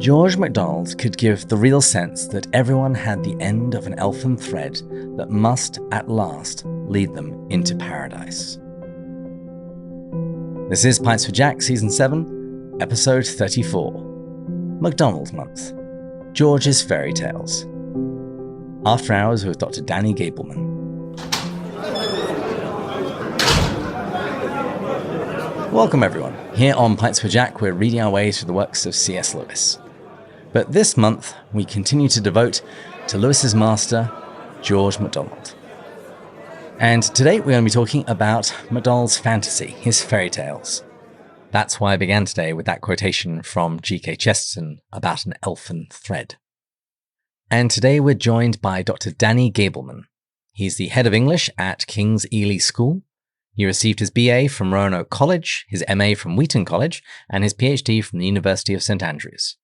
George MacDonald could give the real sense that everyone had the end of an elfin thread that must, at last, lead them into paradise. This is Pints for Jack, Season 7, Episode 34. MacDonald Month. George's Fairy Tales. After Hours with Dr. Danny Gableman. Welcome everyone. Here on Pints for Jack, we're reading our way through the works of C.S. Lewis. But this month, we continue to devote to Lewis's master, George MacDonald. And today we're going to be talking about MacDonald's fantasy, his fairy tales. That's why I began today with that quotation from G.K. Chesterton about an elfin thread. And today we're joined by Dr. Danny Gableman. He's the head of English at King's Ely School. He received his BA from Roanoke College, his MA from Wheaton College, and his PhD from the University of St. Andrews.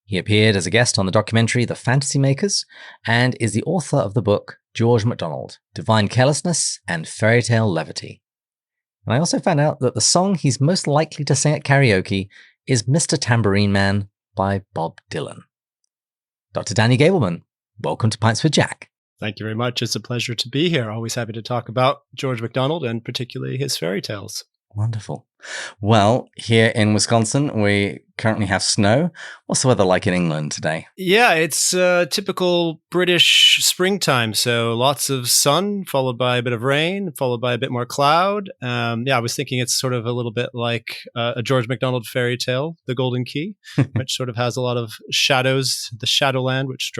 He appeared as a guest on the documentary The Fantasy Makers, and is the author of the book George MacDonald, Divine Carelessness and Fairy Tale Levity. And I also found out that the song he's most likely to sing at karaoke is Mr. Tambourine Man by Bob Dylan. Dr. Danny Gableman, welcome to Pints with Jack. Thank you very much. It's a pleasure to be here. Always happy to talk about George MacDonald and particularly his fairy tales. Wonderful. Well, here in Wisconsin, we currently have snow. What's the weather like in England today? Yeah, it's typical British springtime. So lots of sun, followed by a bit of rain, followed by a bit more cloud. I was thinking it's sort of a little bit like a George MacDonald fairy tale, The Golden Key, which sort of has a lot of shadows, the Shadowland, which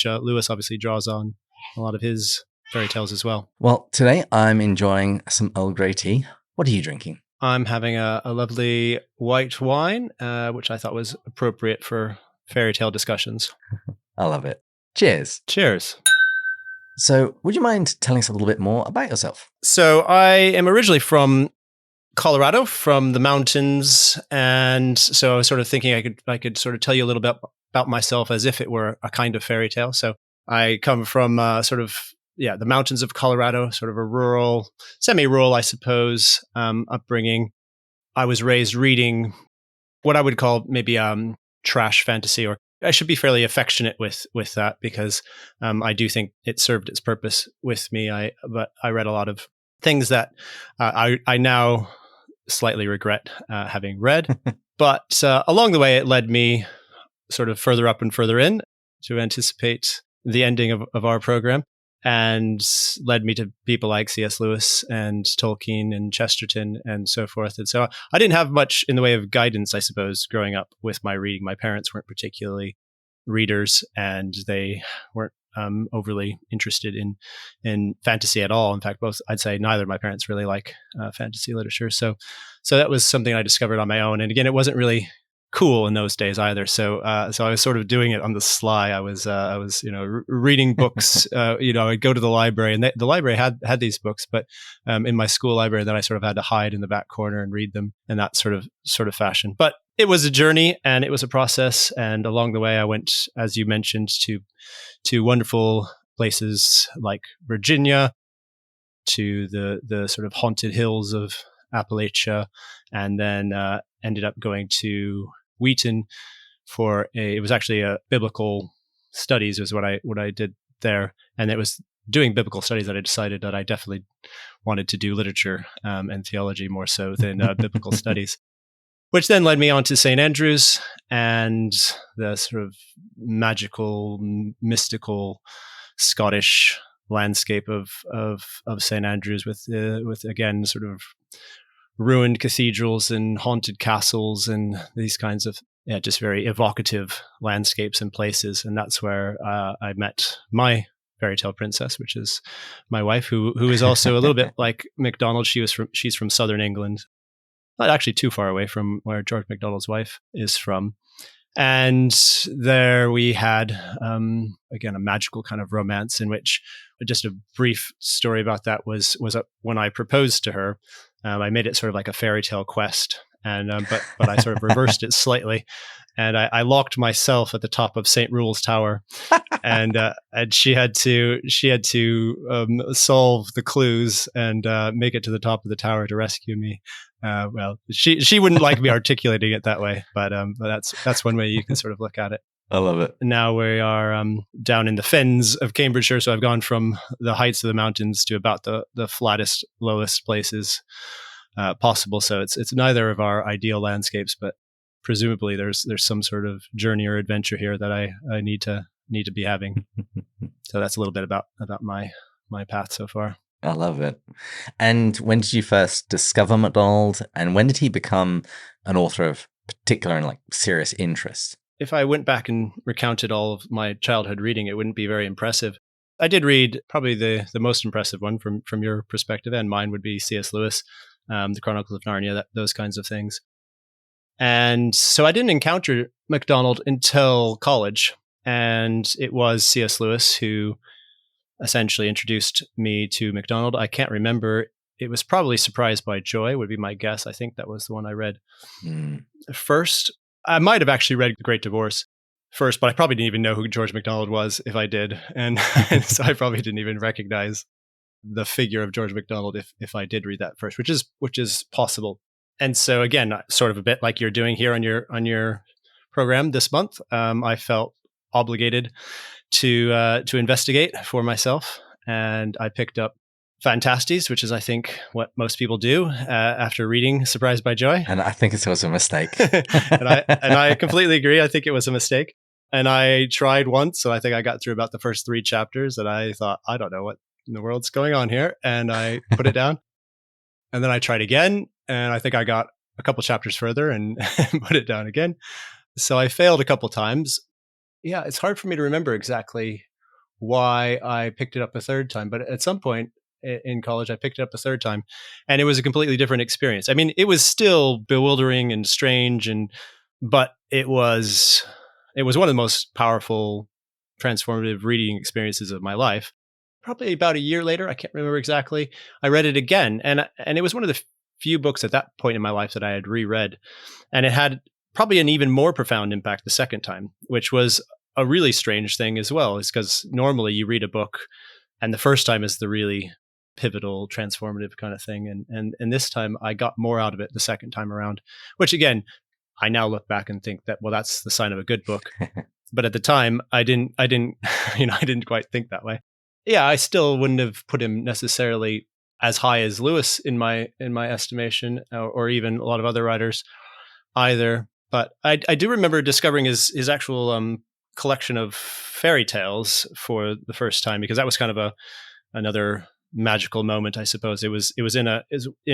Lewis obviously draws on a lot of his fairy tales as well. Well, today I'm enjoying some Earl Grey tea. What are you drinking? I'm having a lovely white wine, which I thought was appropriate for fairy tale discussions. I love it. Cheers. Cheers. So, would you mind telling us a little bit more about yourself? So, I am originally from Colorado, from the mountains, and so I was sort of thinking I could sort of tell you a little bit about myself as if it were a kind of fairy tale. So, I come from the mountains of Colorado, sort of a rural, semi-rural, I suppose, upbringing. I was raised reading what I would call maybe trash fantasy, or I should be fairly affectionate with that because I do think it served its purpose with me. But I read a lot of things that I now slightly regret having read. But along the way, it led me sort of further up and further in to anticipate the ending of our program, and led me to people like C.S. Lewis and Tolkien and Chesterton and so forth. And so I didn't have much in the way of guidance, I suppose, growing up with my reading. My parents weren't particularly readers, and they weren't overly interested in fantasy at all. In fact, I'd say neither of my parents really like fantasy literature. So that was something I discovered on my own. And again, it wasn't really cool in those days either. So I was sort of doing it on the sly. I was reading books. I'd go to the library, and the library had these books, but in my school library, then I sort of had to hide in the back corner and read them in that sort of fashion. But it was a journey, and it was a process. And along the way, I went, as you mentioned, to wonderful places like Virginia, to the sort of haunted hills of Appalachia, and then ended up going to Wheaton it was actually a biblical studies was what I did there. And it was doing biblical studies that I decided that I definitely wanted to do literature and theology more so than biblical studies, which then led me on to St. Andrews and the sort of magical, mystical Scottish landscape of St. Andrews with again sort of ruined cathedrals and haunted castles and these kinds of just very evocative landscapes and places. And that's where I met my fairy tale princess, which is my wife, who is also a little bit like MacDonald. She's from southern England, not actually too far away from where George MacDonald's wife is from. And there we had, again, a magical kind of romance in which just a brief story about that was when I proposed to her. I made it sort of like a fairy tale quest, and but I sort of reversed it slightly, and I locked myself at the top of St. Rule's Tower, and she had to solve the clues and make it to the top of the tower to rescue me. Well, she wouldn't like me articulating it that way, but that's one way you can sort of look at it. I love it. Now we are down in the fens of Cambridgeshire, so I've gone from the heights of the mountains to about the flattest, lowest places possible. So it's neither of our ideal landscapes, but presumably there's some sort of journey or adventure here that I need to be having. So that's a little bit about my path so far. I love it. And when did you first discover MacDonald, and when did he become an author of particular and like serious interest? If I went back and recounted all of my childhood reading, it wouldn't be very impressive. I did read probably the most impressive one from your perspective, and mine would be C.S. Lewis, the Chronicles of Narnia, those kinds of things. And so I didn't encounter MacDonald until college, and it was C.S. Lewis who essentially introduced me to MacDonald. I can't remember. It was probably Surprised by Joy would be my guess. I think that was the one I read first. I might have actually read The Great Divorce first, but I probably didn't even know who George MacDonald was if I did. And so I probably didn't even recognize the figure of George MacDonald if I did read that first, which is possible. And so again, sort of a bit like you're doing here on your program this month, I felt obligated to investigate for myself, and I picked up Phantastes, which is, I think, what most people do after reading Surprised by Joy. And I think it was a mistake. and I completely agree. I think it was a mistake. And I tried once, so I think I got through about the first 3 chapters, and I thought, I don't know what in the world's going on here, and I put it down. And then I tried again, and I think I got a couple chapters further and put it down again. So I failed a couple times. Yeah, it's hard for me to remember exactly why I picked it up a third time, but at some point in college, I picked it up a third time, and it was a completely different experience. I mean, it was still bewildering and strange, but it was one of the most powerful, transformative reading experiences of my life. Probably about a year later, I can't remember exactly, I read it again, and it was one of the few books at that point in my life that I had reread, and it had probably an even more profound impact the second time, which was a really strange thing as well, is because normally you read a book, and the first time is the really pivotal, transformative kind of thing. And this time I got more out of it the second time around, which again, I now look back and think that, well, that's the sign of a good book. But at the time I didn't, I didn't quite think that way. Yeah, I still wouldn't have put him necessarily as high as Lewis in my estimation, or even a lot of other writers either. But I do remember discovering his actual collection of fairy tales for the first time, because that was kind of another magical moment, I suppose. It was in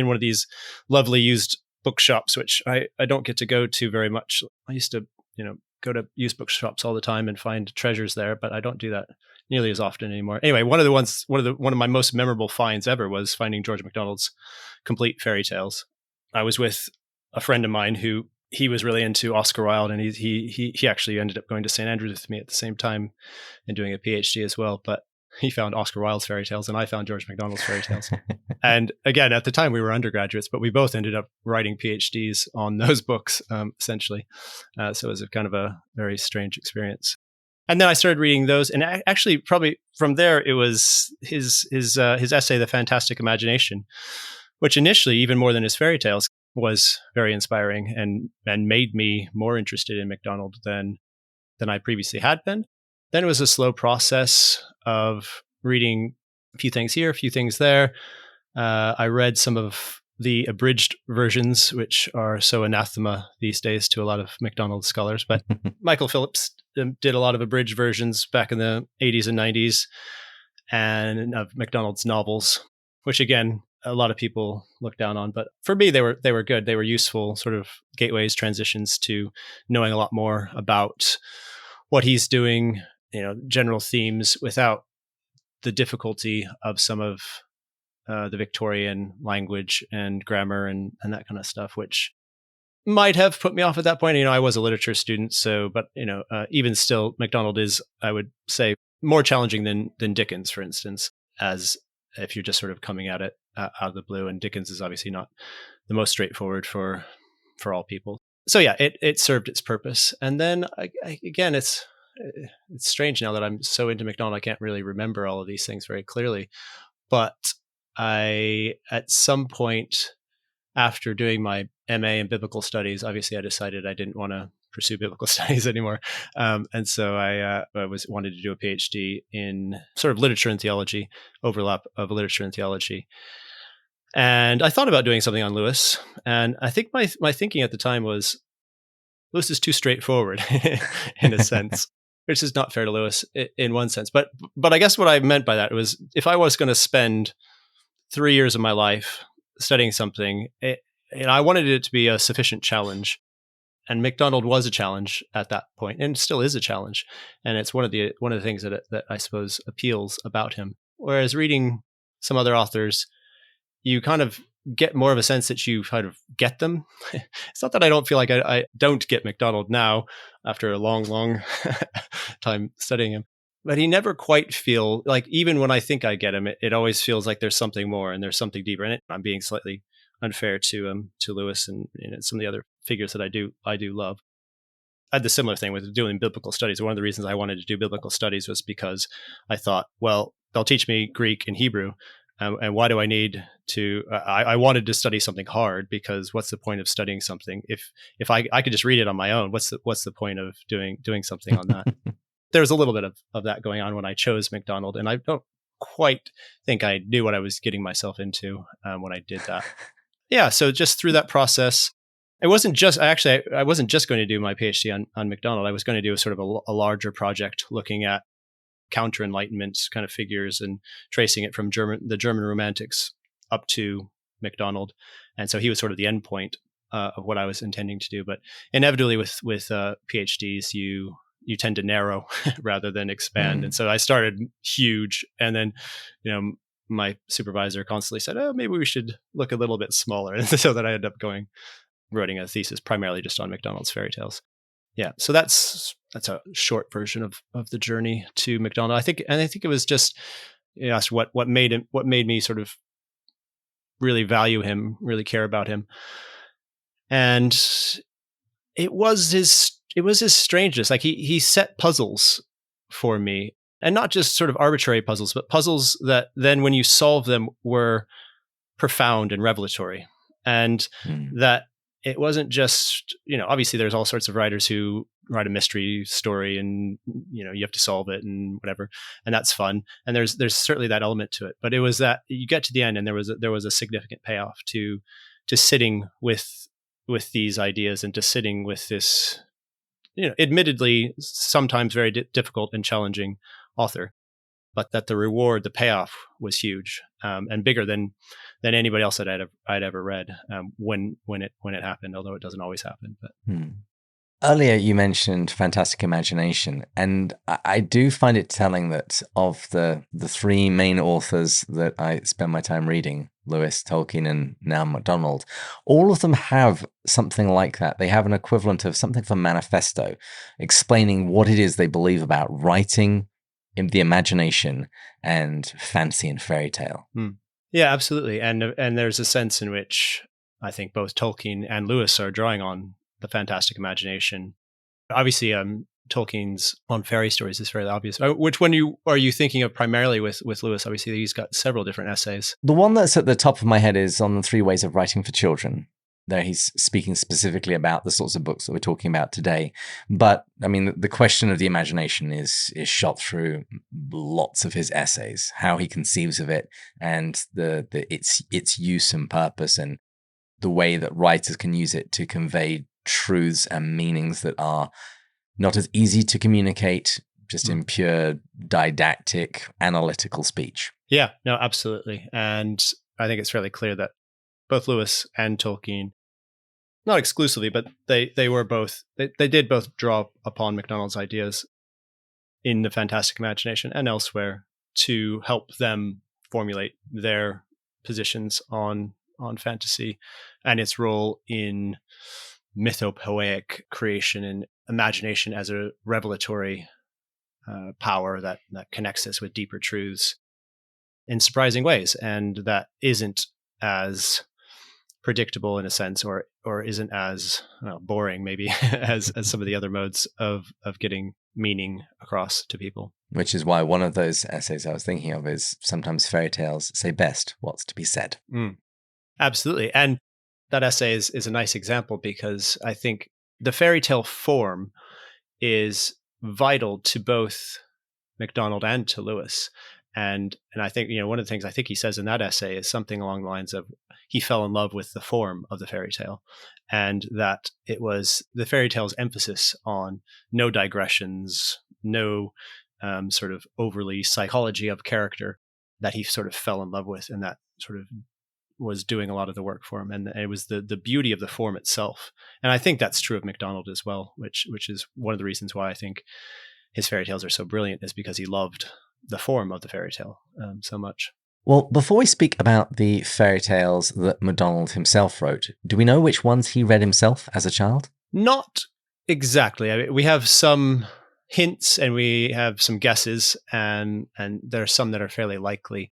one of these lovely used bookshops, which I don't get to go to very much. I used to, go to used bookshops all the time and find treasures there, but I don't do that nearly as often anymore. Anyway, one of my most memorable finds ever was finding George MacDonald's complete fairy tales. I was with a friend of mine who he was really into Oscar Wilde, and he actually ended up going to St. Andrews with me at the same time and doing a PhD as well. But he found Oscar Wilde's fairy tales, and I found George MacDonald's fairy tales. And again, at the time we were undergraduates, but we both ended up writing PhDs on those books, essentially. So it was kind of a very strange experience. And then I started reading those, and actually, probably from there, it was his essay, The Fantastic Imagination, which initially, even more than his fairy tales, was very inspiring and made me more interested in MacDonald than I previously had been. Then it was a slow process of reading a few things here, a few things there. I read some of the abridged versions, which are so anathema these days to a lot of MacDonald scholars. But Michael Phillips did a lot of abridged versions back in the 80s and 90s, and of MacDonald's novels, which again, a lot of people look down on. But for me, they were good. They were useful sort of gateways, transitions to knowing a lot more about what he's doing, general themes, without the difficulty of some of the Victorian language and grammar and that kind of stuff, which might have put me off at that point. I was a literature student, but even still, MacDonald is, I would say, more challenging than Dickens, for instance, as if you're just sort of coming at it out of the blue. And Dickens is obviously not the most straightforward for all people. So yeah, it served its purpose. And then again, it's strange now that I'm so into MacDonald, I can't really remember all of these things very clearly. But I, at some point, after doing my MA in biblical studies, obviously I decided I didn't want to pursue biblical studies anymore. And so I wanted to do a PhD in sort of literature and theology, overlap of literature and theology. And I thought about doing something on Lewis. And I think my thinking at the time was, Lewis is too straightforward in a sense, which is not fair to Lewis in one sense. But I guess what I meant by that was, if I was going to spend 3 years of my life studying something, I wanted it to be a sufficient challenge. And MacDonald was a challenge at that point, and still is a challenge. And it's one of the things that I suppose appeals about him. Whereas reading some other authors, you kind of get more of a sense that you kind of get them. It's not that I don't feel like I don't get MacDonald now after a long time studying him, but he never quite feel like, even when I think I get him, it always feels like there's something more and there's something deeper in it. I'm being slightly unfair to Lewis and some of the other figures that I do love. I had the similar thing with doing biblical studies. One of the reasons I wanted to do biblical studies was because I thought, well, they'll teach me Greek and Hebrew. And why do I need to? I wanted to study something hard, because what's the point of studying something if I could just read it on my own? What's the point of doing something on that? There was a little bit of that going on when I chose MacDonald, and I don't quite think I knew what I was getting myself into when I did that. Yeah, so just through that process, I wasn't just going to do my PhD on MacDonald. I was going to do a sort of a larger project looking at counter-Enlightenment kind of figures and tracing it from the German Romantics up to MacDonald. And so he was sort of the end point of what I was intending to do. But inevitably with PhDs, you tend to narrow rather than expand. And so I started huge, and then, my supervisor constantly said, oh, maybe we should look a little bit smaller. And so that I ended up writing a thesis primarily just on MacDonald's fairy tales. Yeah, so that's a short version of the journey to MacDonald. I think it was just, you asked what made me sort of really value him, really care about him, and it was his strangeness. Like he set puzzles for me, and not just sort of arbitrary puzzles, but puzzles that then, when you solve them, were profound and revelatory, and that. It wasn't just, obviously there's all sorts of writers who write a mystery story and, you have to solve it and whatever, and that's fun. And there's certainly that element to it, but it was that you get to the end and there was a significant payoff to sitting with these ideas and to sitting with this, admittedly sometimes very difficult and challenging author, but that the payoff was huge, and bigger than anybody else that I'd ever read when it happened, although it doesn't always happen. But Earlier you mentioned fantastic imagination, and I do find it telling that of the three main authors that I spend my time reading, Lewis, Tolkien, and now MacDonald, all of them have something like that. They have an equivalent of something of a manifesto explaining what it is they believe about writing in the imagination and fantasy and fairy tale. Yeah, absolutely. And there's a sense in which I think both Tolkien and Lewis are drawing on the fantastic imagination. Obviously, Tolkien's on fairy stories is very obvious. Which one are you thinking of primarily with Lewis? Obviously, he's got several different essays. The one that's at the top of my head is on the 3 ways of writing for children. There he's speaking specifically about the sorts of books that we're talking about today. But I mean, the question of the imagination is shot through lots of his essays, how he conceives of it, and its use and purpose, and the way that writers can use it to convey truths and meanings that are not as easy to communicate just in pure didactic, analytical speech. Yeah, no, absolutely. And I think it's fairly clear that both Lewis and Tolkien, not exclusively, but they did both draw upon MacDonald's ideas in the fantastic imagination and elsewhere to help them formulate their positions on fantasy and its role in mythopoeic creation and imagination as a revelatory power that connects us with deeper truths in surprising ways, and that isn't as predictable in a sense, or isn't as boring maybe as some of the other modes of getting meaning across to people. Which is why one of those essays I was thinking of is sometimes fairy tales say best what's to be said. Absolutely. And that essay is a nice example because I think the fairy tale form is vital to both MacDonald and to Lewis. And I think, one of the things I think he says in that essay is something along the lines of he fell in love with the form of the fairy tale, and that it was the fairy tale's emphasis on no digressions, no sort of overly psychology of character that he sort of fell in love with, and that sort of was doing a lot of the work for him. And it was the beauty of the form itself. And I think that's true of MacDonald as well, which is one of the reasons why I think his fairy tales are so brilliant, is because he loved the form of the fairy tale so much. Well, before we speak about the fairy tales that MacDonald himself wrote, do we know which ones he read himself as a child? Not exactly. I mean, we have some hints and we have some guesses, and there are some that are fairly likely,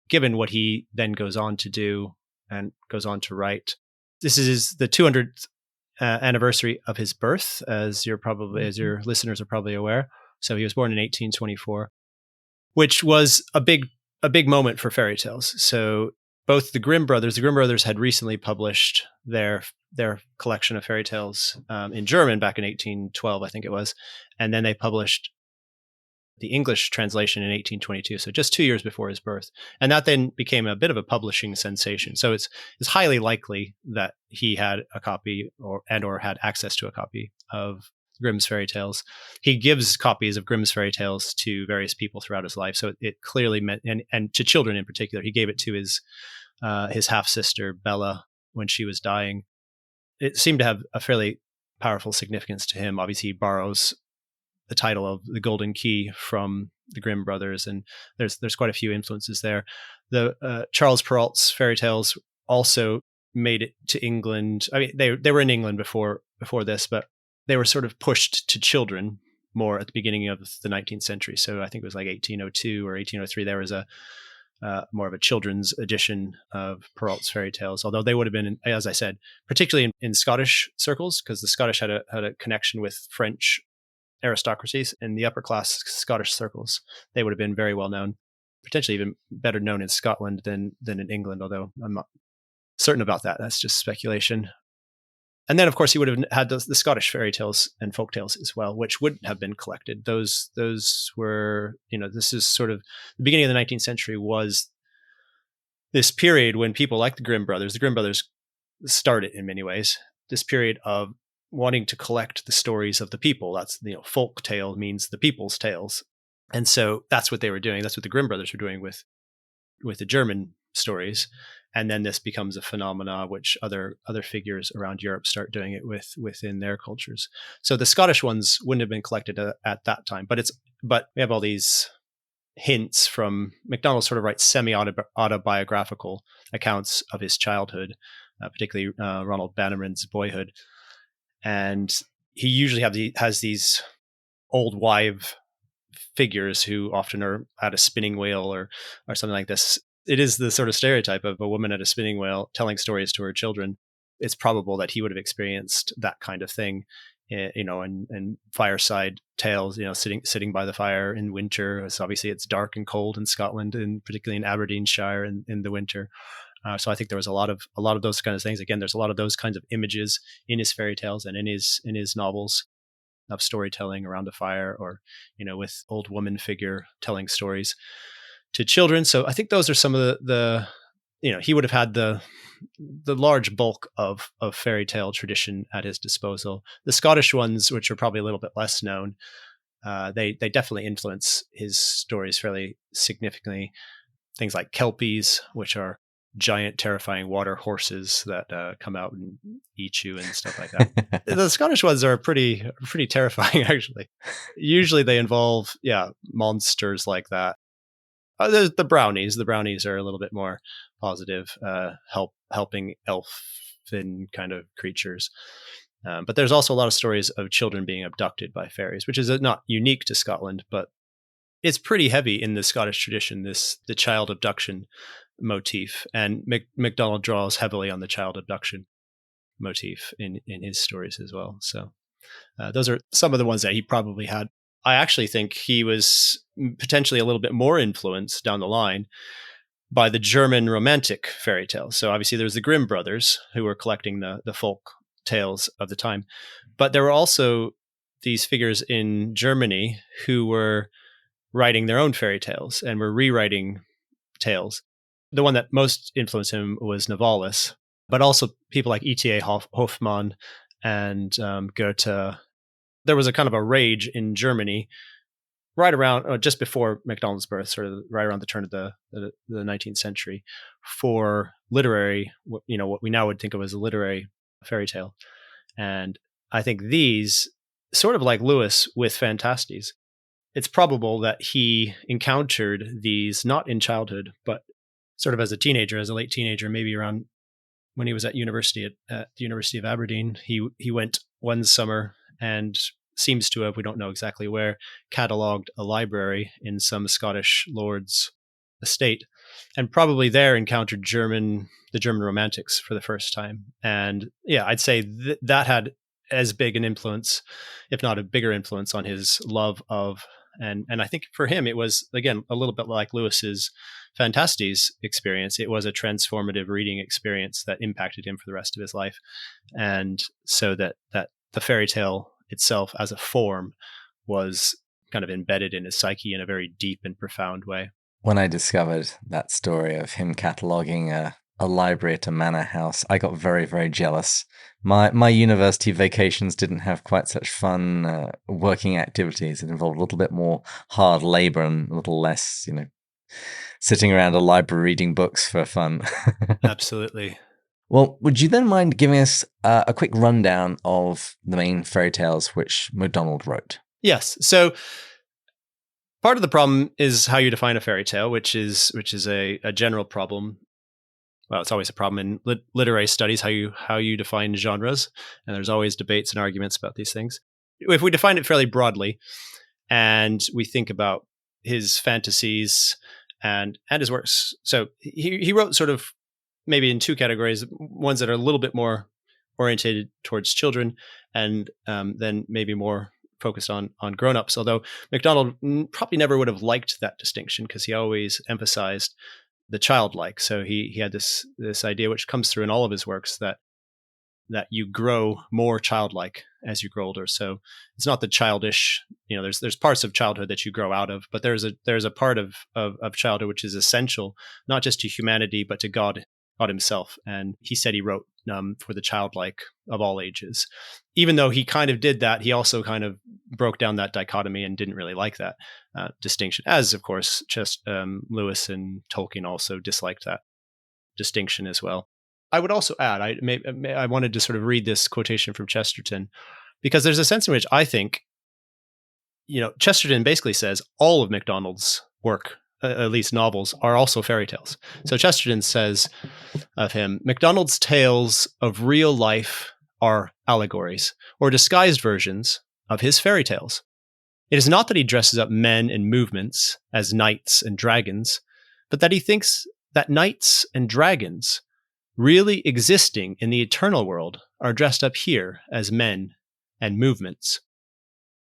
given what he then goes on to do and goes on to write. This is the 200th anniversary of his birth, as your listeners are probably aware. So he was born in 1824, which was a big moment for fairy tales. So both the Grimm brothers had recently published their collection of fairy tales in German back in 1812, I think it was, and then they published the English translation in 1822, so just 2 years before his birth. And that then became a bit of a publishing sensation. So it's highly likely that he had a copy or had access to a copy of Grimm's fairy tales. He gives copies of Grimm's fairy tales to various people throughout his life. So it clearly meant, and to children in particular, he gave it to his half-sister Bella when she was dying. It seemed to have a fairly powerful significance to him. Obviously, he borrows the title of the Golden Key from the Grimm brothers, and there's quite a few influences there. The Charles Perrault's fairy tales also made it to England. I mean, they were in England before this, but they were sort of pushed to children more at the beginning of the 19th century. So I think it was like 1802 or 1803. There was a more of a children's edition of Perrault's fairy tales, although they would have been, as I said, particularly in Scottish circles, because the Scottish had a connection with French aristocracies in the upper class Scottish circles. They would have been very well known, potentially even better known in Scotland than in England, although I'm not certain about that. That's just speculation. And then, of course, he would have had the Scottish fairy tales and folk tales as well, which wouldn't have been collected. Those were, this is sort of the beginning of the 19th century was this period when people like the Grimm brothers started in many ways, this period of wanting to collect the stories of the people. That's, folk tale means the people's tales. And so that's what they were doing. That's what the Grimm brothers were doing with the German stories. And then this becomes a phenomena which other figures around Europe start doing it within their cultures. So the Scottish ones wouldn't have been collected at that time, but we have all these hints from MacDonald. Sort of writes semi-autobiographical accounts of his childhood, particularly Ronald Bannerman's boyhood. And he usually has these old wife figures who often are at a spinning wheel or something like this. It is the sort of stereotype of a woman at a spinning wheel telling stories to her children. It's probable that he would have experienced that kind of thing, and fireside tales, sitting by the fire in winter. So obviously it's dark and cold in Scotland, and particularly in Aberdeenshire in the winter. So I think there was a lot of those kinds of things. Again, there's a lot of those kinds of images in his fairy tales and in his novels of storytelling around a fire, or with old woman figure telling stories to children. So I think those are some of the he would have had the large bulk of fairy tale tradition at his disposal. The Scottish ones, which are probably a little bit less known, they definitely influence his stories fairly significantly. Things like kelpies, which are giant, terrifying water horses that come out and eat you and stuff like that. The Scottish ones are pretty terrifying, actually. Usually they involve, monsters like that. There's the brownies. The brownies are a little bit more positive, helping elfin kind of creatures. But there's also a lot of stories of children being abducted by fairies, which is not unique to Scotland, but it's pretty heavy in the Scottish tradition, the child abduction motif. And MacDonald draws heavily on the child abduction motif in his stories as well. So those are some of the ones that he probably had. I actually think he was potentially a little bit more influenced down the line by the German Romantic fairy tales. So obviously there's the Grimm brothers who were collecting the folk tales of the time. But there were also these figures in Germany who were writing their own fairy tales and were rewriting tales. The one that most influenced him was Novalis, but also people like E.T.A. Hoffmann and Goethe. There was a kind of a rage in Germany right around just before MacDonald's birth, sort of right around the turn of the 19th century, for literary, what we now would think of as a literary fairy tale. And I think these, sort of like Lewis with Phantastes, it's probable that he encountered these not in childhood, but sort of as a teenager, as a late teenager, maybe around when he was at university at the University of Aberdeen. He went one summer and seems to have, we don't know exactly where, catalogued a library in some Scottish lord's estate, and probably there encountered the German Romantics for the first time. And yeah, I'd say that had as big an influence, if not a bigger influence, on his love of, and I think for him it was, again, a little bit like Lewis's Phantastes experience. It was a transformative reading experience that impacted him for the rest of his life. And so that the fairy tale itself as a form was kind of embedded in his psyche in a very deep and profound way. When I discovered that story of him cataloguing a library at a manor house, I got very, very jealous. My university vacations didn't have quite such fun working activities. It involved a little bit more hard labor and a little less, sitting around a library reading books for fun. Absolutely. Well, would you then mind giving us a quick rundown of the main fairy tales which MacDonald wrote? Yes. So part of the problem is how you define a fairy tale, which is a general problem. Well, it's always a problem in literary studies, how you define genres, and there's always debates and arguments about these things. If we define it fairly broadly, and we think about his fantasies and his works, so he wrote sort of maybe in two categories: ones that are a little bit more orientated towards children, and then maybe more focused on grown-ups. Although MacDonald probably never would have liked that distinction, because he always emphasized the childlike. So he had this idea, which comes through in all of his works, that you grow more childlike as you grow older. So it's not the childish, there's parts of childhood that you grow out of, but there's a part of childhood which is essential, not just to humanity, but to God himself. And he said he wrote for the childlike of all ages. Even though he kind of did that, he also kind of broke down that dichotomy and didn't really like that distinction, as of course just Lewis and Tolkien also disliked that distinction as well. I would also add, I wanted to sort of read this quotation from Chesterton, because there's a sense in which I think, Chesterton basically says all of MacDonald's work, at least novels, are also fairy tales. So Chesterton says of him, MacDonald's tales of real life are allegories, or disguised versions of his fairy tales. It is not that he dresses up men and movements as knights and dragons, but that he thinks that knights and dragons, really existing in the eternal world, are dressed up here as men and movements.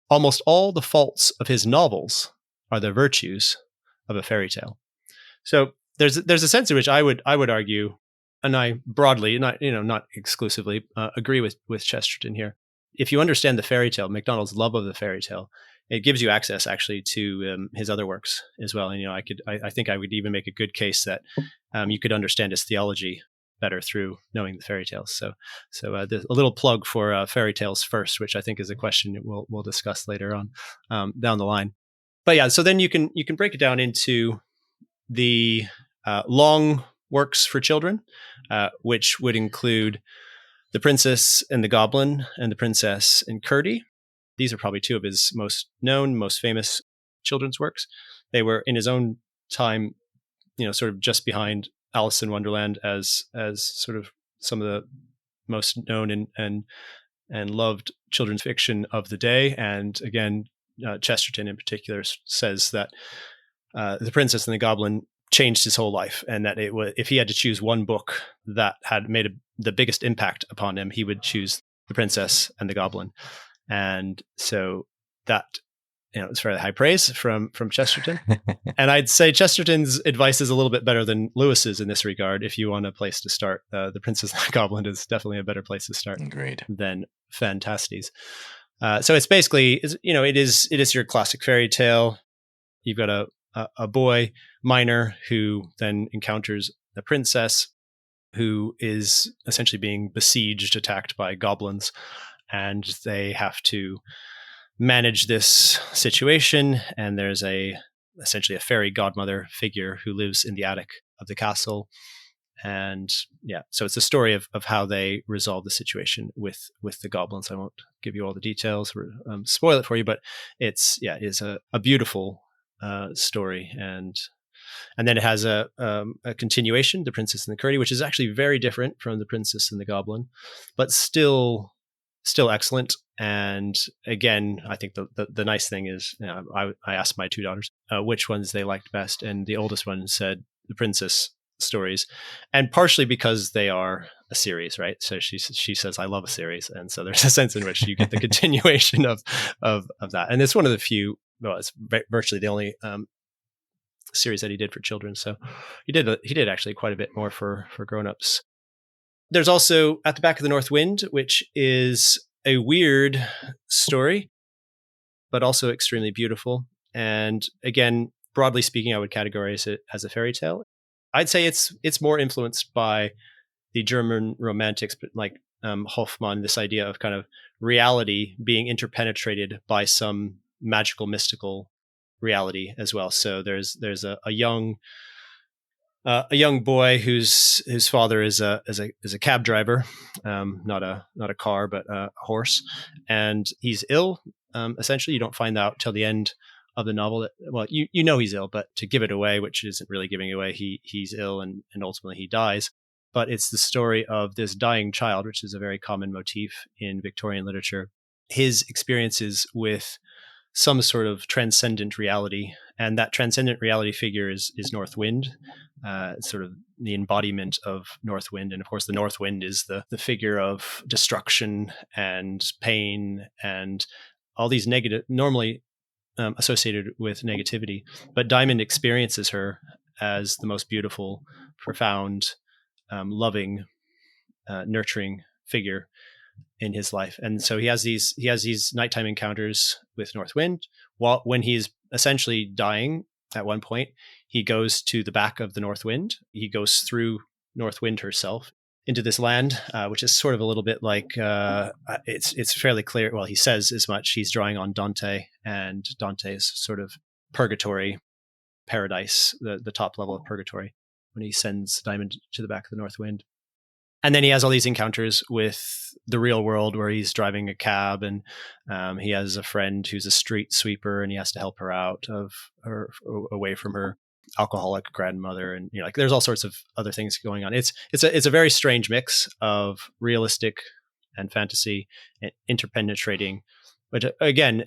Almost all the faults of his novels are the virtues of a fairy tale. So there's a sense in which I would argue, and I broadly, not exclusively, agree with Chesterton here. If you understand the fairy tale, MacDonald's love of the fairy tale, it gives you access actually to his other works as well. And I think I would even make a good case that you could understand his theology better through knowing the fairy tales. So a little plug for fairy tales first, which I think is a question we'll discuss later on down the line. But yeah, so then you can break it down into the long works for children, which would include The Princess and the Goblin and The Princess and Curdie. These are probably two of his most known, most famous children's works. They were in his own time, sort of just behind Alice in Wonderland as sort of some of the most known and loved children's fiction of the day. And again, Chesterton in particular says that The Princess and the Goblin changed his whole life, and that if he had to choose one book that had made the biggest impact upon him, he would choose The Princess and the Goblin. And so that it's fairly high praise from Chesterton. And I'd say Chesterton's advice is a little bit better than Lewis's in this regard. If you want a place to start, The Princess and the Goblin is definitely a better place to start. Agreed. Than Phantastes. So it's basically, it is your classic fairy tale. You've got a boy, Minor, who then encounters the princess, who is essentially being besieged, attacked by goblins, and they have to manage this situation. And there's essentially a fairy godmother figure who lives in the attic of the castle. And so it's a story of how they resolve the situation with the goblins. I won't give you all the details or spoil it for you, but it is a beautiful story. And then it has a continuation, The Princess and the Curdy, which is actually very different from The Princess and the Goblin, but still excellent. And again, I think the nice thing is, I asked my two daughters which ones they liked best, and the oldest one said the princess stories, and partially because they are a series, right? So she says, I love a series, and so there's a sense in which you get the continuation of that. And it's one of the few, it's virtually the only series that he did for children. So he did actually quite a bit more for grown-ups. There's also At the Back of the North Wind, which is a weird story, but also extremely beautiful. And again, broadly speaking, I would categorize it as a fairy tale. I'd say it's more influenced by the German romantics, but like Hoffmann, this idea of kind of reality being interpenetrated by some magical, mystical reality as well. So there's a young boy whose father is a cab driver, not a car, but a horse, and he's ill. Essentially, you don't find out till the end of the novel that, well, you know he's ill, but to give it away, which isn't really giving away, he's ill and ultimately he dies. But it's the story of this dying child, which is a very common motif in Victorian literature. His experiences with some sort of transcendent reality, and that transcendent reality figure is North Wind, sort of the embodiment of North Wind. And of course, the North Wind is the figure of destruction and pain and all these negative, normally associated with negativity. But Diamond experiences her as the most beautiful, profound, loving, nurturing figure in his life. And so he has these nighttime encounters with North Wind. When he's essentially dying at one point, he goes to the back of the North Wind. He goes through North Wind herself into this land, which is sort of a little bit like, it's fairly clear. Well, he says as much. He's drawing on Dante, and Dante's sort of purgatory, paradise, the top level of purgatory, when he sends Diamond to the back of the North Wind. And then he has all these encounters with the real world where he's driving a cab, and he has a friend who's a street sweeper, and he has to help her out away from her alcoholic grandmother. And like there's all sorts of other things going on. It's a very strange mix of realistic and fantasy and interpenetrating, which again,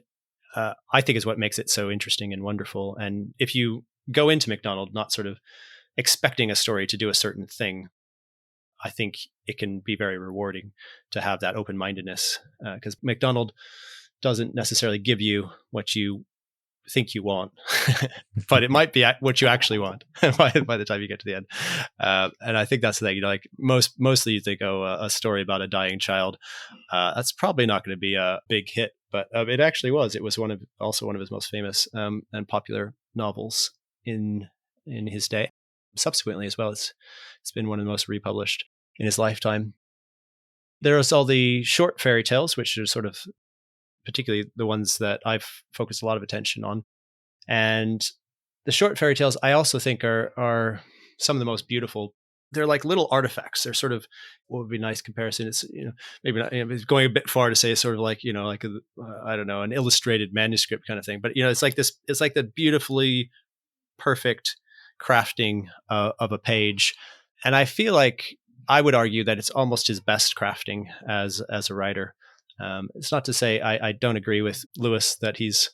I think is what makes it so interesting and wonderful. And if you go into MacDonald not sort of expecting a story to do a certain thing, I think it can be very rewarding to have that open-mindedness, because MacDonald doesn't necessarily give you what you think you want, but it might be what you actually want by the time you get to the end. And I think that's the thing. Like mostly you think, a story about a dying child, that's probably not going to be a big hit, but it actually was. It was also one of his most famous and popular novels in his day. Subsequently as well, it's been one of the most republished in his lifetime. There's all the short fairy tales, which are sort of particularly the ones that I've focused a lot of attention on. And the short fairy tales I also think are some of the most beautiful. They're like little artifacts. They're sort of, what would be a nice comparison? It's, maybe not, it's going a bit far to say it's sort of like, like I don't know, an illustrated manuscript kind of thing. But, it's like this, it's like the beautifully perfect crafting of a page. And I feel like I would argue that it's almost his best crafting as a writer. It's not to say I don't agree with Lewis that he's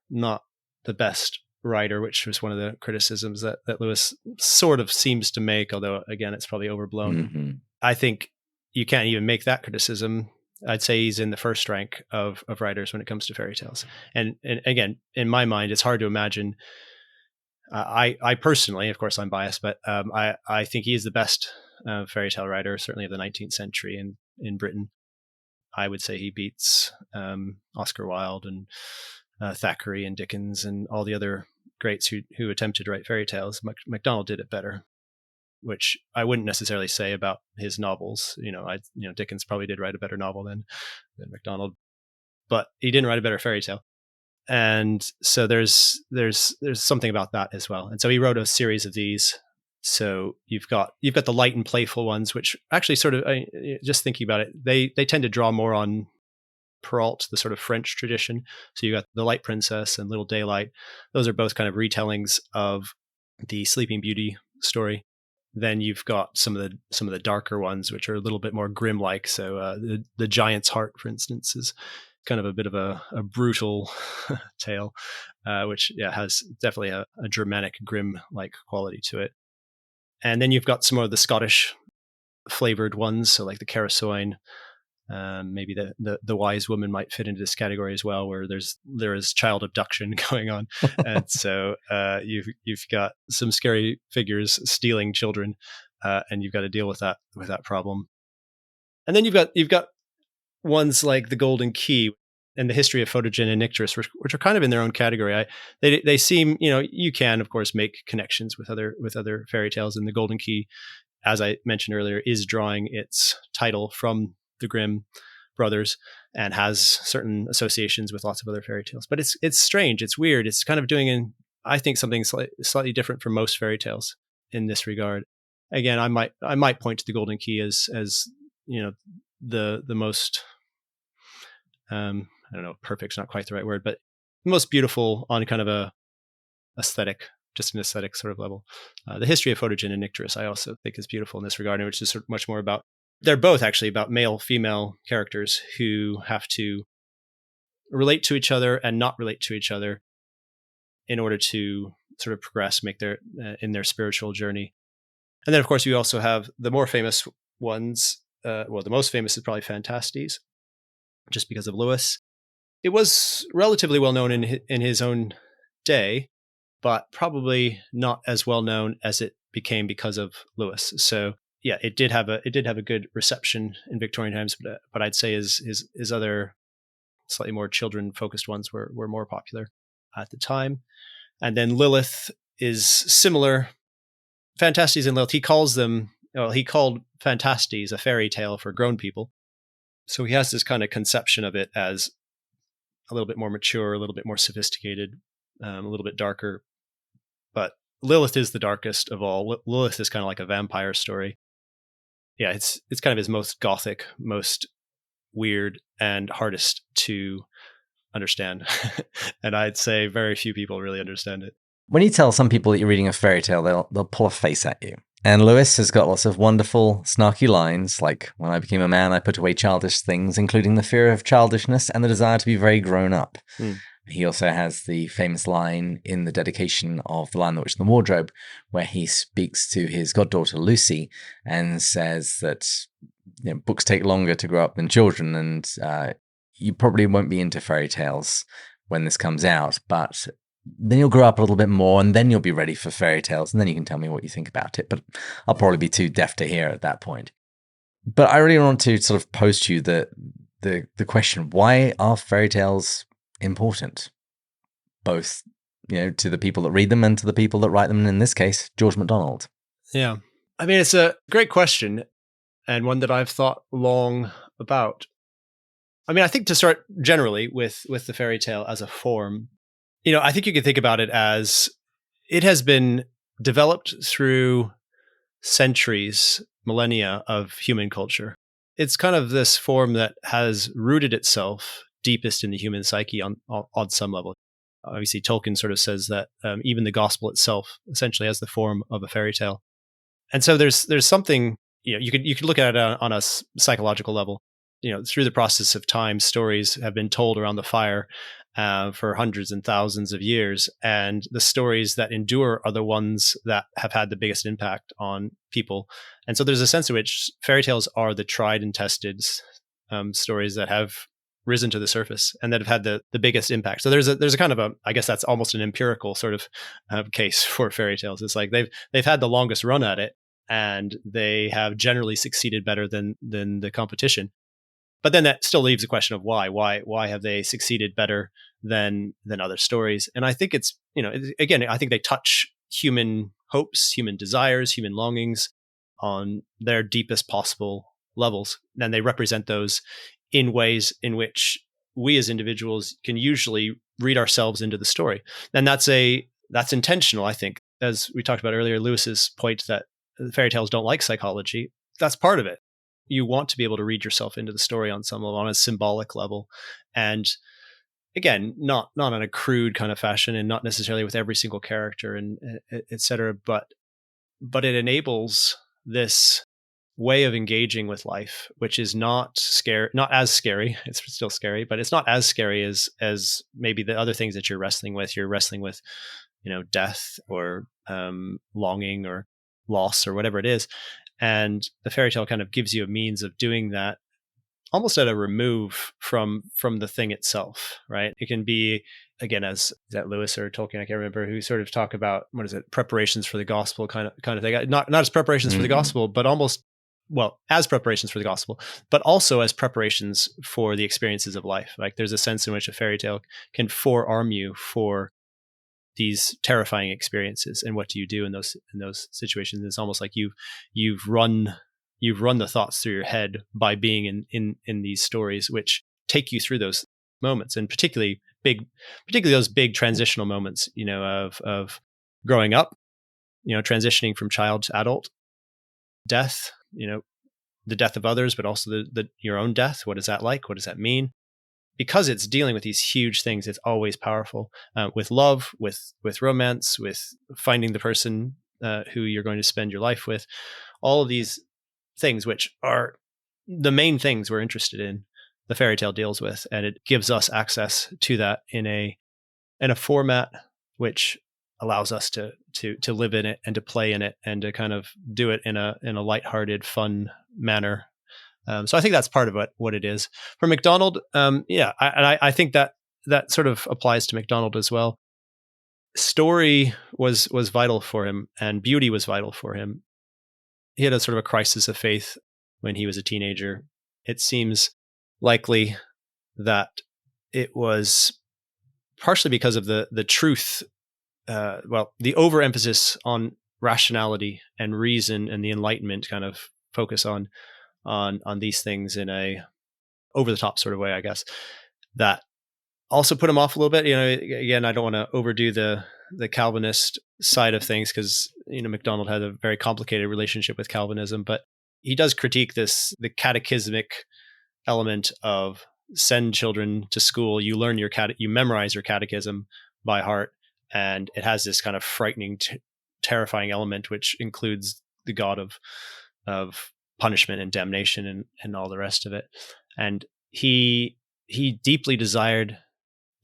not the best writer, which was one of the criticisms that Lewis sort of seems to make, although again, it's probably overblown. Mm-hmm. I think you can't even make that criticism I'd say he's in the first rank of writers when it comes to fairy tales. And again, in my mind, it's hard to imagine. I personally, of course, I'm biased, but I think he is the best fairy tale writer, certainly of the 19th century in Britain. I would say he beats Oscar Wilde and Thackeray and Dickens and all the other greats who attempted to write fairy tales. MacDonald did it better, which I wouldn't necessarily say about his novels. Dickens probably did write a better novel than MacDonald, but he didn't write a better fairy tale. And so there's something about that as well. And so he wrote a series of these. So you've got the light and playful ones, which actually sort of, just thinking about it, they tend to draw more on Perrault, the sort of French tradition. So you got The Light Princess and Little Daylight. Those are both kind of retellings of the Sleeping Beauty story. Then you've got some of the darker ones, which are a little bit more grim-like. So the Giant's Heart, for instance, is kind of a bit of a brutal tale, which has definitely a Germanic grim-like quality to it. And then you've got some of the Scottish flavored ones, so like the Carasoin. Maybe the Wise Woman might fit into this category as well, where there is child abduction going on, and so you've got some scary figures stealing children, and you've got to deal with that problem. And then you've got ones like the Golden Key and the History of Photogen and Nycteris, which are kind of in their own category. They seem, you can of course make connections with other fairy tales, and the Golden Key, as I mentioned earlier, is drawing its title from the Grimm brothers and has certain associations with lots of other fairy tales. But it's strange, it's weird. It's kind of doing I think something slightly different from most fairy tales in this regard. Again, I might point to the Golden Key as the most I don't know, perfect's not quite the right word, but most beautiful on kind of a aesthetic, just an aesthetic sort of level. The History of Photogen and Nycteris I also think is beautiful in this regard, which is sort of much more about, they're both actually about male, female characters who have to relate to each other and not relate to each other in order to sort of progress, make in their spiritual journey. And then of course you also have the more famous ones. The most famous is probably Phantastes, just because of Lewis. It was relatively well known in his own day, but probably not as well known as it became because of Lewis. So yeah, it did have a good reception in Victorian times, but I'd say his other slightly more children focused ones were more popular at the time. And then Lilith is similar. Phantastes and Lilith, he called Phantastes a fairy tale for grown people. So he has this kind of conception of it as a little bit more mature, a little bit more sophisticated, a little bit darker. But Lilith is the darkest of all. Lilith is kind of like a vampire story. Yeah, it's kind of his most gothic, most weird, and hardest to understand. And I'd say very few people really understand it. When you tell some people that you're reading a fairy tale, they'll pull a face at you. And Lewis has got lots of wonderful, snarky lines, like, when I became a man, I put away childish things, including the fear of childishness and the desire to be very grown up. He also has the famous line in the dedication of The Lion, the Witch, and the Wardrobe, where he speaks to his goddaughter Lucy and says that books take longer to grow up than children, and you probably won't be into fairy tales when this comes out, but then you'll grow up a little bit more, and then you'll be ready for fairy tales, and then you can tell me what you think about it. But I'll probably be too deaf to hear at that point. But I really want to sort of pose to you the question: why are fairy tales important? Both, to the people that read them and to the people that write them. And in this case, George MacDonald. Yeah, I mean, it's a great question, and one that I've thought long about. I mean, I think to start generally with the fairy tale as a form. I think you could think about it as it has been developed through centuries, millennia of human culture. It's kind of this form that has rooted itself deepest in the human psyche on some level. Obviously, Tolkien sort of says that even the gospel itself essentially has the form of a fairy tale. And so there's something, you could look at it on a psychological level. Through the process of time, stories have been told around the fire for hundreds and thousands of years. And the stories that endure are the ones that have had the biggest impact on people. And so there's a sense in which fairy tales are the tried and tested stories that have risen to the surface and that have had the biggest impact. So there's a kind of a, I guess that's almost an empirical sort of case for fairy tales. It's like they've had the longest run at it, and they have generally succeeded better than the competition. But then that still leaves the question of why have they succeeded better than other stories? And I think it's, again, I think they touch human hopes, human desires, human longings on their deepest possible levels. And they represent those in ways in which we as individuals can usually read ourselves into the story. And that's intentional, I think. As we talked about earlier, Lewis's point that fairy tales don't like psychology, that's part of it. You want to be able to read yourself into the story on some level, on a symbolic level. And again, not in a crude kind of fashion, and not necessarily with every single character and et cetera, but it enables this way of engaging with life, which is not as scary. It's still scary, but it's not as scary as maybe the other things that you're wrestling with. You're wrestling with, death or longing or loss or whatever it is. And the fairy tale kind of gives you a means of doing that almost at a remove from the thing itself, right? It can be, again, as is that Lewis or Tolkien, I can't remember, who sort of talk about, what is it, preparations for the gospel kind of thing. Not as preparations for the gospel, but almost, well, as preparations for the gospel, but also as preparations for the experiences of life. Like there's a sense in which a fairy tale can forearm you for these terrifying experiences. And what do you do in those situations? It's almost like you've run the thoughts through your head by being in these stories, which take you through those moments, and particularly those big transitional moments, of growing up, transitioning from child to adult, death, the death of others, but also your own death. What is that like? What does that mean? Because it's dealing with these huge things, it's always powerful, with love, with romance, with finding the person who you're going to spend your life with. All of these things, which are the main things we're interested in, the fairy tale deals with, and it gives us access to that in a format which allows us to live in it and to play in it and to kind of do it in a lighthearted, fun manner. So I think that's part of what it is. For MacDonald, I think that sort of applies to MacDonald as well. Story was vital for him, and beauty was vital for him. He had a sort of a crisis of faith when he was a teenager. It seems likely that it was partially because of the truth, the overemphasis on rationality and reason and the Enlightenment kind of focus on these things in a over the top sort of way, I guess, that also put him off a little bit. Again, I don't want to overdo the Calvinist side of things, because MacDonald had a very complicated relationship with Calvinism, but he does critique the catechismic element of send children to school. You learn you memorize your catechism by heart, and it has this kind of frightening, terrifying element, which includes the God of punishment and damnation and all the rest of it. And he deeply desired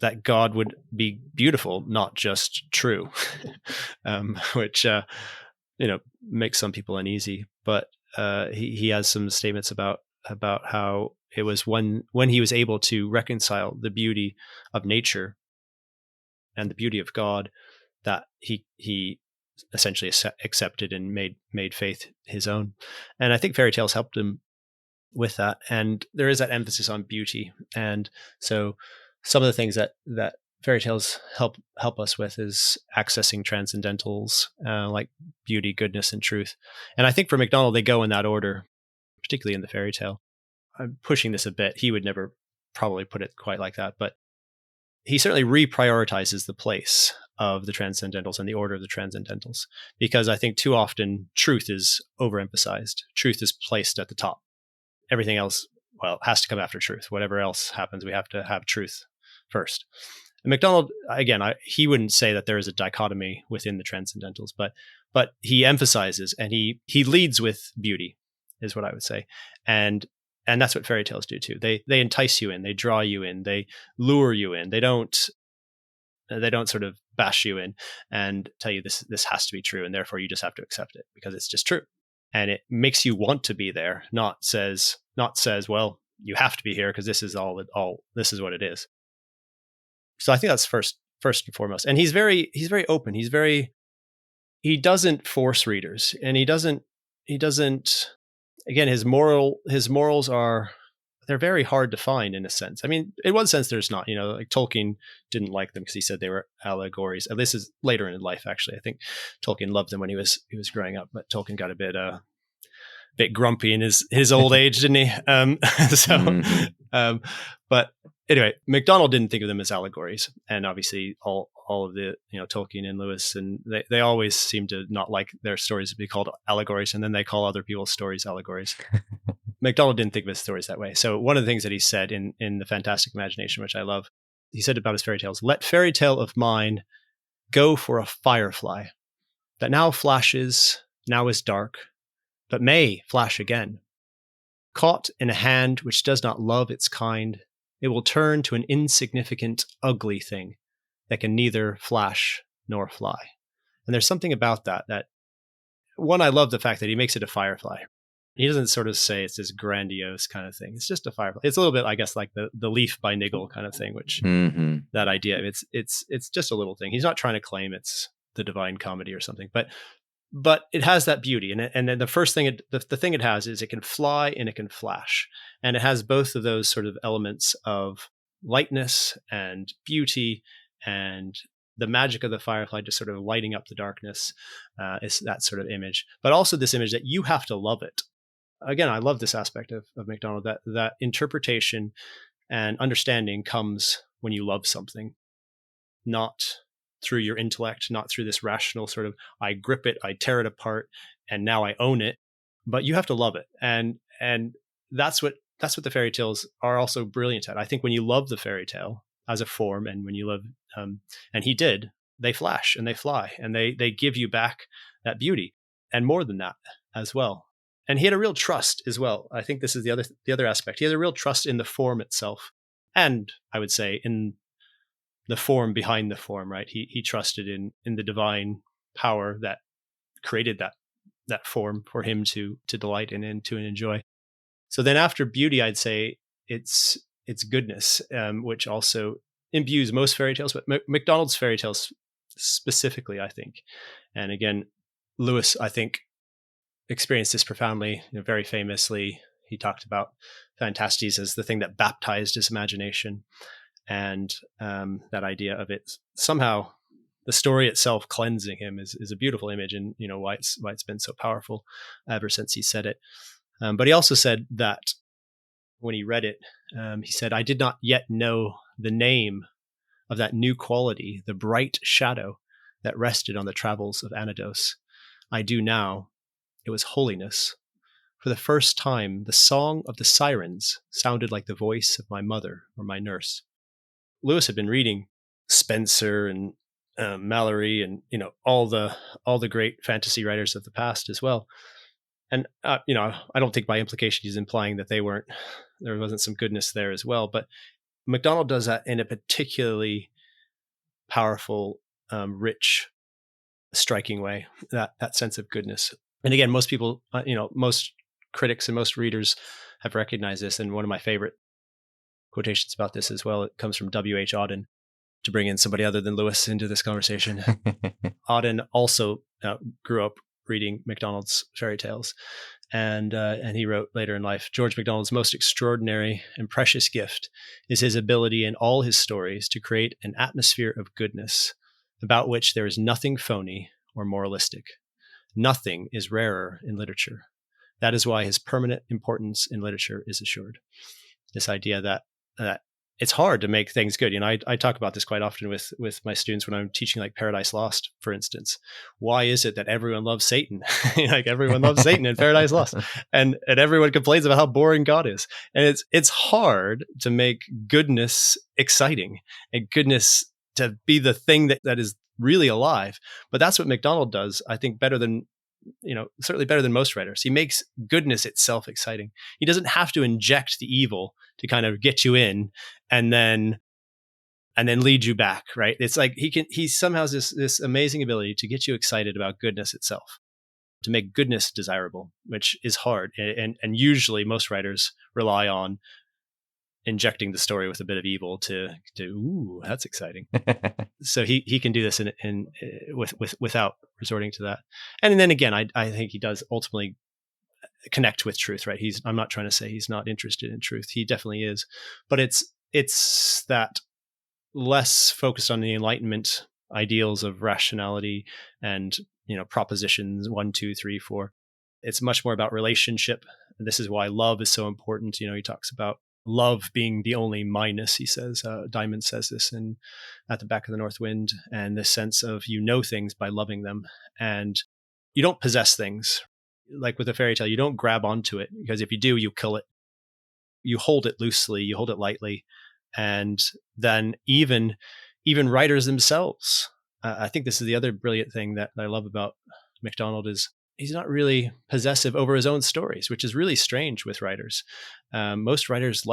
that God would be beautiful, not just true, which makes some people uneasy. But he has some statements about how it was when he was able to reconcile the beauty of nature and the beauty of God that he essentially accepted and made faith his own. And I think fairy tales helped him with that. And there is that emphasis on beauty. And so some of the things that fairy tales help us with is accessing transcendentals, like beauty, goodness, and truth. And I think for MacDonald, they go in that order, particularly in the fairy tale. I'm pushing this a bit. He would never probably put it quite like that, but he certainly reprioritizes the place of the transcendentals and the order of the transcendentals, because I think too often truth is overemphasized. Truth is placed at the top. Everything else, has to come after truth. Whatever else happens, we have to have truth first. And MacDonald, again, he wouldn't say that there is a dichotomy within the transcendentals, but he emphasizes and he leads with beauty, is what I would say. And that's what fairy tales do too. They entice you in, they draw you in, they lure you in. They don't sort of bash you in and tell you this has to be true, and therefore you just have to accept it because it's just true. And it makes you want to be there, not says, well, you have to be here because this is this is what it is. So I think that's first and foremost. And he's very open. He doesn't force readers, and he doesn't, again, his morals are, they're very hard to find in a sense. I mean, in one sense, there's not, like Tolkien didn't like them because he said they were allegories. And this is later in life, actually. I think Tolkien loved them when he was growing up, but Tolkien got a bit grumpy in his old age, didn't he? But anyway, MacDonald didn't think of them as allegories, and obviously all of the Tolkien and Lewis, and they always seem to not like their stories to be called allegories, and then they call other people's stories allegories. MacDonald didn't think of his stories that way. So one of the things that he said in The Fantastic Imagination, which I love, he said about his fairy tales: "Let fairy tale of mine go for a firefly that now flashes, now is dark, but may flash again. Caught in a hand which does not love its kind, it will turn to an insignificant, ugly thing that can neither flash nor fly." And there's something about that one, I love the fact that he makes it a firefly. He doesn't sort of say it's this grandiose kind of thing. It's just a firefly. It's a little bit, I guess, like the leaf by Niggle kind of thing, which that idea, it's just a little thing. He's not trying to claim it's the Divine Comedy or something, but it has that beauty. And then the first thing, the thing it has is it can fly and it can flash. And it has both of those sort of elements of lightness and beauty, and the magic of the firefly just sort of lighting up the darkness is that sort of image. But also this image that you have to love it. Again, I love this aspect of MacDonald, that interpretation and understanding comes when you love something, not through your intellect, not through this rational sort of, I grip it, I tear it apart, and now I own it. But you have to love it. And that's what the fairy tales are also brilliant at. I think when you love the fairy tale as a form, and when you love, and he did, they flash and they fly and they give you back that beauty, and more than that as well. And he had a real trust as well. I think this is the other aspect. He has a real trust in the form itself, and I would say in the form behind the form, right? He trusted in the divine power that created that form for him to delight in and to enjoy. So then after beauty, I'd say it's goodness, which also imbues most fairy tales, but MacDonald's fairy tales specifically, I think. And again, Lewis, I think, experienced this profoundly, very famously. He talked about Phantastes as the thing that baptized his imagination. And that idea of it somehow, the story itself cleansing him is a beautiful image, and why it's been so powerful ever since he said it. But he also said that when he read it, he said, "I did not yet know the name of that new quality, the bright shadow that rested on the travels of Anados. I do now. It was holiness. For the first time, the song of the sirens sounded like the voice of my mother or my nurse." Lewis had been reading Spenser and Mallory and all the great fantasy writers of the past as well. And I don't think by implication he's implying that there wasn't some goodness there as well. But MacDonald does that in a particularly powerful, rich, striking way. That sense of goodness. And again, most people, most critics and most readers have recognized this. And one of my favorite quotations about this as well, it comes from W.H. Auden, to bring in somebody other than Lewis into this conversation. Auden also grew up reading MacDonald's fairy tales, and he wrote later in life, "George MacDonald's most extraordinary and precious gift is his ability in all his stories to create an atmosphere of goodness about which there is nothing phony or moralistic. Nothing is rarer in literature. That is why his permanent importance in literature is assured." This idea that it's hard to make things good. I talk about this quite often with my students when I'm teaching, like Paradise Lost, for instance. Why is it that everyone loves Satan? Like everyone loves Satan in Paradise Lost, and everyone complains about how boring God is. And it's hard to make goodness exciting and goodness to be the thing that is really alive. But that's what MacDonald does, I think, better than, certainly better than most writers. He makes goodness itself exciting. He doesn't have to inject the evil to kind of get you in and then lead you back, right? It's like he somehow has this amazing ability to get you excited about goodness itself, to make goodness desirable, which is hard. And usually most writers rely on injecting the story with a bit of evil to ooh, that's exciting. So he can do this without resorting to that. And then again, I think he does ultimately connect with truth, right? I'm not trying to say he's not interested in truth. He definitely is, but it's that less focused on the Enlightenment ideals of rationality and, propositions 1, 2, 3, 4. It's much more about relationship. And this is why love is so important. He talks about love being the only minus, he says. Diamond says this at the Back of the North Wind, and the sense of things by loving them. And you don't possess things. Like with a fairy tale, you don't grab onto it, because if you do, you kill it. You hold it loosely, you hold it lightly. And then even writers themselves, I think this is the other brilliant thing that I love about MacDonald, is he's not really possessive over his own stories, which is really strange with writers. Most writers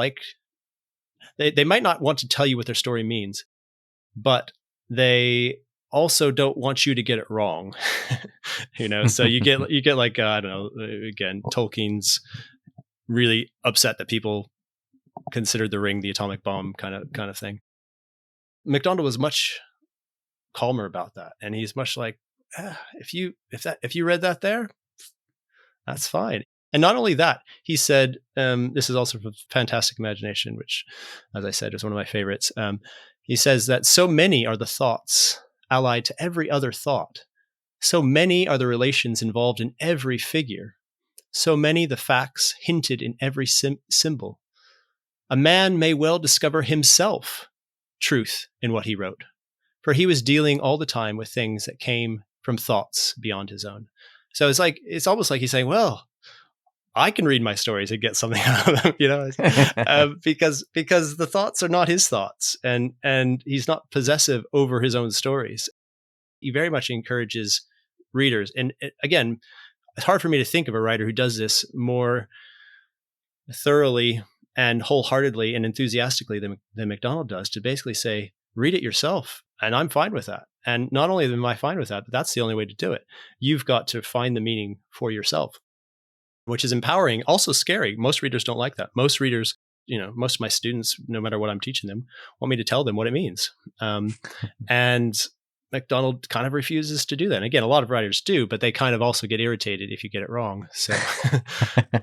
they might not want to tell you what their story means, but they also don't want you to get it wrong. So you get like, I don't know, again, Tolkien's really upset that people considered The Ring the atomic bomb kind of thing. MacDonald was much calmer about that, and he's much like, if you read that there, that's fine. And not only that, he said, this is also from Fantastic Imagination, which, as I said, is one of my favorites. He says that so many are the thoughts allied to every other thought. So many are the relations involved in every figure. So many the facts hinted in every symbol. A man may well discover himself truth in what he wrote, for he was dealing all the time with things that came from thoughts beyond his own. So it's almost like he's saying, well, I can read my stories and get something out of them, because the thoughts are not his thoughts, and he's not possessive over his own stories. He very much encourages readers. And again, it's hard for me to think of a writer who does this more thoroughly and wholeheartedly and enthusiastically than MacDonald does, to basically say, read it yourself. And I'm fine with that. And not only am I fine with that, but that's the only way to do it. You've got to find the meaning for yourself, which is empowering, also scary. Most readers don't like that. Most readers, most of my students, no matter what I'm teaching them, want me to tell them what it means. And MacDonald kind of refuses to do that. And again, a lot of writers do, but they kind of also get irritated if you get it wrong. So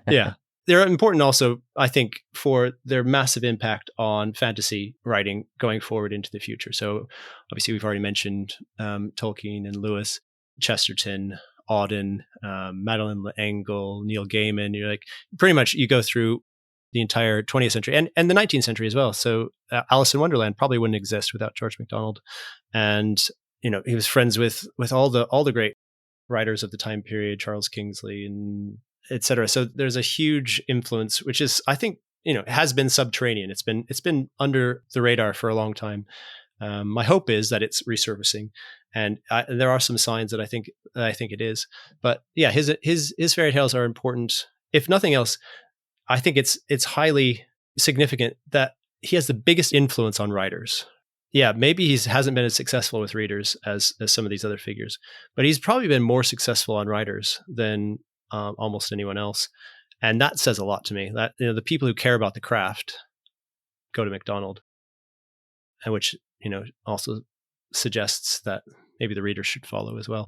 yeah. They're important also, I think, for their massive impact on fantasy writing going forward into the future. So obviously we've already mentioned Tolkien and Lewis, Chesterton, Auden, Madeleine L'Engle, Neil Gaiman. You're like, pretty much you go through the entire 20th century and the 19th century as well. So Alice in Wonderland probably wouldn't exist without George MacDonald. And, he was friends with all the great writers of the time period, Charles Kingsley and et cetera. So there's a huge influence, which is, I think, has been subterranean. It's been under the radar for a long time. My hope is that it's resurfacing, and there are some signs that I think it is. But yeah, his fairy tales are important. If nothing else, I think it's highly significant that he has the biggest influence on writers. Yeah, maybe he hasn't been as successful with readers as some of these other figures, but he's probably been more successful on writers than almost anyone else. And that says a lot to me, that the people who care about the craft go to MacDonald, and which also suggests that maybe the reader should follow as well.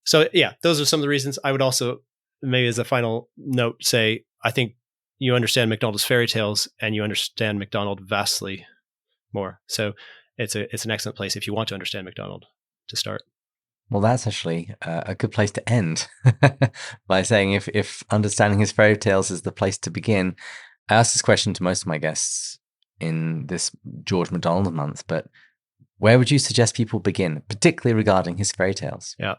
So yeah, those are some of the reasons. I would also, maybe as a final note, say I think you understand MacDonald's fairy tales and you understand MacDonald vastly more. So it's an excellent place if you want to understand MacDonald to start. Well, that's actually a good place to end by saying if understanding his fairy tales is the place to begin. I asked this question to most of my guests in this George MacDonald month, but where would you suggest people begin, particularly regarding his fairy tales? Yeah.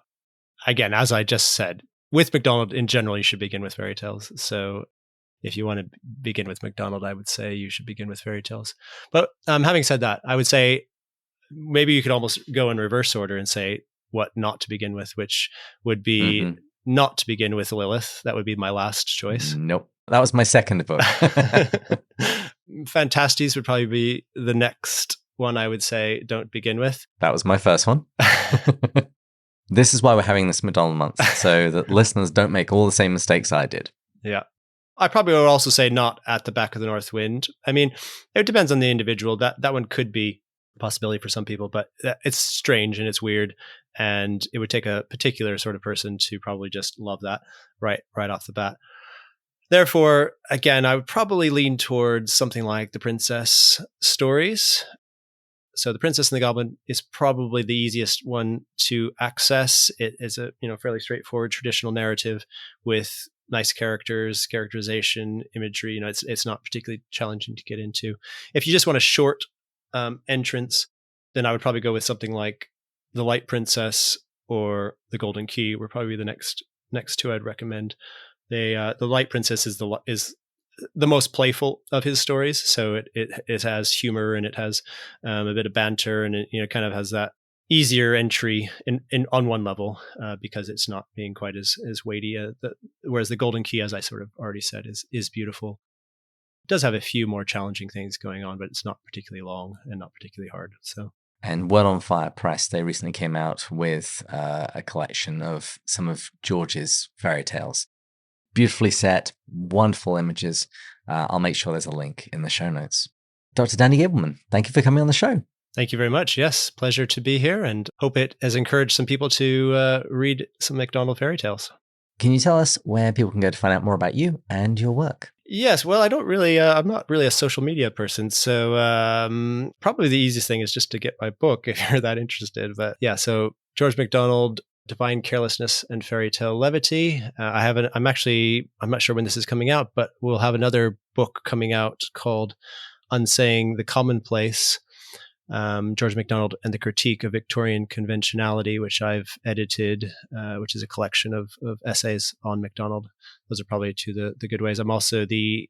Again, as I just said, with MacDonald in general, you should begin with fairy tales. So if you want to begin with MacDonald, I would say you should begin with fairy tales. But having said that, I would say maybe you could almost go in reverse order and say what not to begin with, which would be not to begin with Lilith. That would be my last choice. Nope. That was my second book. Phantastes would probably be the next one I would say don't begin with. That was my first one. This is why we're having this MacDonald month, so that listeners don't make all the same mistakes I did. Yeah. I probably would also say not at the back of the North Wind. I mean, it depends on the individual. That one could be a possibility for some people, but it's strange and it's weird, and it would take a particular sort of person to probably just love that right off the bat. Therefore, again, I would probably lean towards something like the Princess stories. So the Princess and the Goblin is probably the easiest one to access. It is a fairly straightforward traditional narrative with nice characters, characterization, imagery. It's not particularly challenging to get into. If you just want a short entrance, then I would probably go with something like The Light Princess or The Golden Key. Were probably the next two I'd recommend. The Light Princess is the most playful of his stories, so it has humor and it has a bit of banter, and it kind of has that easier entry in on one level because it's not being quite as weighty. Whereas the Golden Key, as I sort of already said, is beautiful. It does have a few more challenging things going on, but it's not particularly long and not particularly hard. So. And Word on Fire Press, they recently came out with a collection of some of George's fairy tales. Beautifully set, wonderful images. I'll make sure there's a link in the show notes. Dr. Danny Gableman, thank you for coming on the show. Thank you very much. Yes, pleasure to be here, and hope it has encouraged some people to read some MacDonald fairy tales. Can you tell us where people can go to find out more about you and your work? Yes, well, I'm not really a social media person, so probably the easiest thing is just to get my book if you're that interested. But yeah, so George MacDonald, Divine Carelessness and Fairy Tale Levity. I'm not sure when this is coming out, but we'll have another book coming out called Unsaying the Commonplace, George MacDonald and the Critique of Victorian Conventionality, which I've edited, which is a collection of essays on MacDonald. Those are probably two of the good ways. I'm also the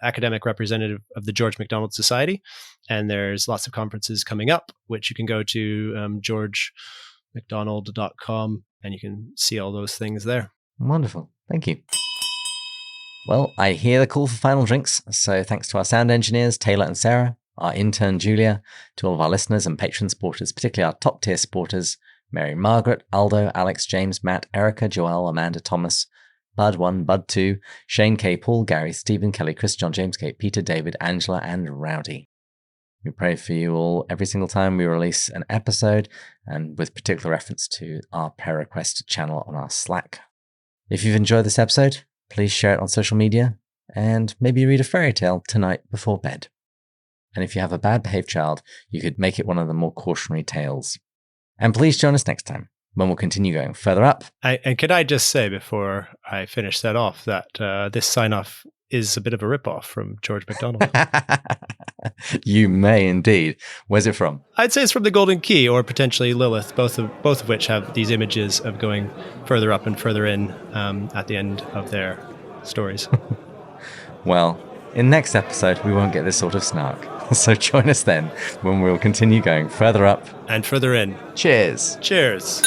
academic representative of the George MacDonald Society, and there's lots of conferences coming up, which you can go to georgemacdonald.com, and you can see all those things there. Wonderful. Thank you. Well, I hear the call for final drinks, so thanks to our sound engineers, Taylor and Sarah, our intern, Julia, to all of our listeners and patron supporters, particularly our top-tier supporters, Mary Margaret, Aldo, Alex, James, Matt, Erica, Joelle, Amanda, Thomas, Bud1, Bud2, Shane K, Paul, Gary, Stephen, Kelly, Chris, John, James, Kate, Peter, David, Angela, and Rowdy. We pray for you all every single time we release an episode, and with particular reference to our prayer request channel on our Slack. If you've enjoyed this episode, please share it on social media, and maybe read a fairy tale tonight before bed. And if you have a bad behaved child, you could make it one of the more cautionary tales. And please join us next time when we'll continue going further up. And could I just say before I finish that off that this sign-off is a bit of a rip-off from George MacDonald. You may indeed. Where's it from? I'd say it's from The Golden Key or potentially Lilith, both of which have these images of going further up and further in at the end of their stories. Well, in next episode, we won't get this sort of snark. So join us then when we'll continue going further up and further in. Cheers. Cheers.